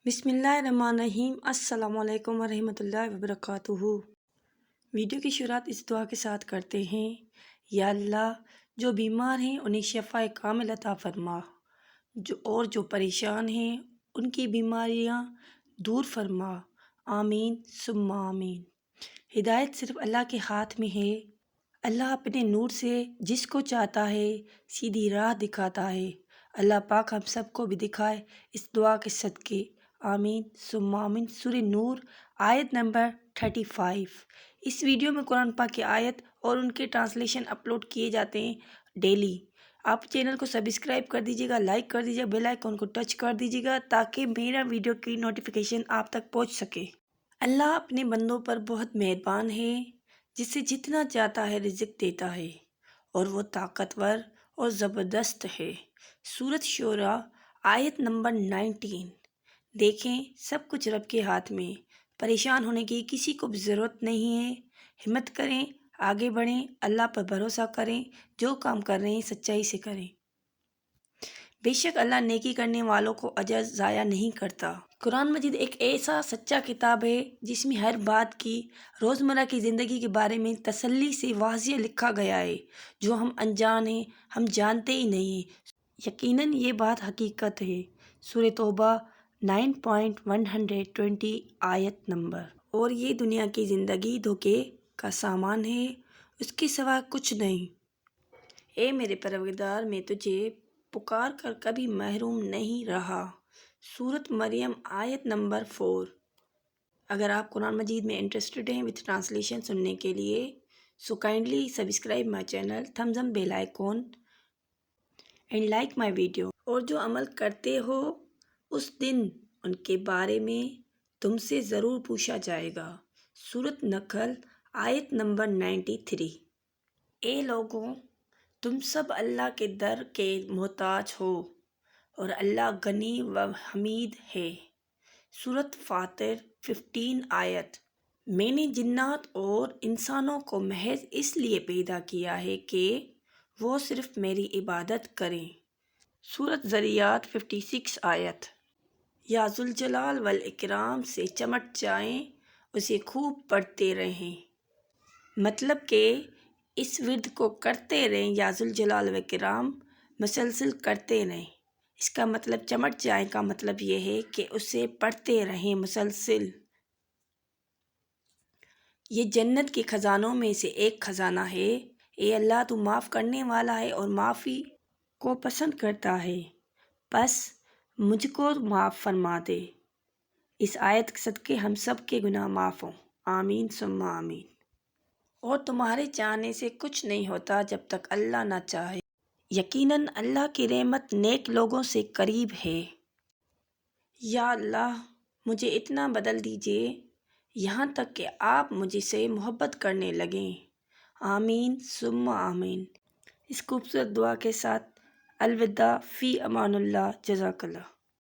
بسم اللہ الرحمن الرحیم۔ السلام علیکم ورحمۃ اللہ وبرکاتہ۔ ویڈیو کی شروعات اس دعا کے ساتھ کرتے ہیں، یا اللہ جو بیمار ہیں انہیں شفا کامل عطا فرما، جو پریشان ہیں ان کی بیماریاں دور فرما، آمین ثم آمین۔ ہدایت صرف اللہ کے ہاتھ میں ہے، اللہ اپنے نور سے جس کو چاہتا ہے سیدھی راہ دکھاتا ہے۔ اللہ پاک ہم سب کو بھی دکھائے اس دعا کے صدقے، آمین ثم آمین۔ سورہ نور آیت نمبر 35۔ اس ویڈیو میں قرآن پاک کی آیت اور ان کے ٹرانسلیشن اپلوڈ کیے جاتے ہیں ڈیلی۔ آپ چینل کو سبسکرائب کر دیجیے گا، لائک کر دیجیے گا، بیل آئیکن کو ٹچ کر دیجیے گا تاکہ میرا ویڈیو کی نوٹیفیکیشن آپ تک پہنچ سکے۔ اللہ اپنے بندوں پر بہت مہربان ہے، جسے جتنا چاہتا ہے رزق دیتا ہے، اور وہ طاقتور اور زبردست ہے۔ سورۃ شورى آیت نمبر 19۔ دیکھیں سب کچھ رب کے ہاتھ میں، پریشان ہونے کی کسی کو بھی ضرورت نہیں ہے۔ ہمت کریں، آگے بڑھیں، اللہ پر بھروسہ کریں، جو کام کر رہے ہیں سچائی سے کریں۔ بے شک اللہ نیکی کرنے والوں کو اجر ضائع نہیں کرتا۔ قرآن مجید ایک ایسا سچا کتاب ہے جس میں ہر بات کی روزمرہ کی زندگی کے بارے میں تسلی سے واضح لکھا گیا ہے، جو ہم انجان ہیں، ہم جانتے ہی نہیں ہیں۔ یقیناً یہ بات حقیقت ہے۔ سورہ توبہ 9.120 آیت نمبر۔ اور یہ دنیا کی زندگی دھوکے کا سامان ہے، اس کے سوا کچھ نہیں۔ اے میرے پروردگار، میں تجھے پکار کر کبھی محروم نہیں رہا۔ سورۃ مریم آیت نمبر 4۔ اگر آپ قرآن مجید میں انٹرسٹڈ ہیں وتھ ٹرانسلیشن سننے کے لیے، so kindly subscribe my channel, thumbs up bell icon and like my video. اور جو عمل کرتے ہو اس دن ان کے بارے میں تم سے ضرور پوچھا جائے گا۔ سورۃ نحل آیت نمبر 93۔ اے لوگوں، تم سب اللہ کے در کے محتاج ہو، اور اللہ غنی و حمید ہے۔ سورۃ فاطر 15 آیت۔ میں نے جنات اور انسانوں کو محض اس لیے پیدا کیا ہے کہ وہ صرف میری عبادت کریں۔ سورۃ ذریات 56 آیت۔ یا ذوالجلال والاکرام سے چمٹ جائیں، اسے خوب پڑھتے رہیں۔ مطلب کہ اس ورد کو کرتے رہیں، یا ذوالجلال والاکرام مسلسل کرتے رہیں۔ اس کا مطلب چمٹ جائیں کا مطلب یہ ہے کہ اسے پڑھتے رہیں مسلسل۔ یہ جنت کے خزانوں میں سے ایک خزانہ ہے۔ اے اللہ، تو معاف کرنے والا ہے اور معافی کو پسند کرتا ہے، پس مجھ کو معاف فرما دے۔ اس آیت کے صدقے ہم سب کے گناہ معاف ہوں، آمین ثم آمین۔ اور تمہارے چاہنے سے کچھ نہیں ہوتا جب تک اللہ نہ چاہے۔ یقیناً اللہ کی رحمت نیک لوگوں سے قریب ہے۔ یا اللہ، مجھے اتنا بدل دیجئے یہاں تک کہ آپ مجھ سے محبت کرنے لگیں، آمین ثم آمین۔ اس خوبصورت دعا کے ساتھ الوداع، فی امان اللہ، جزاک اللہ۔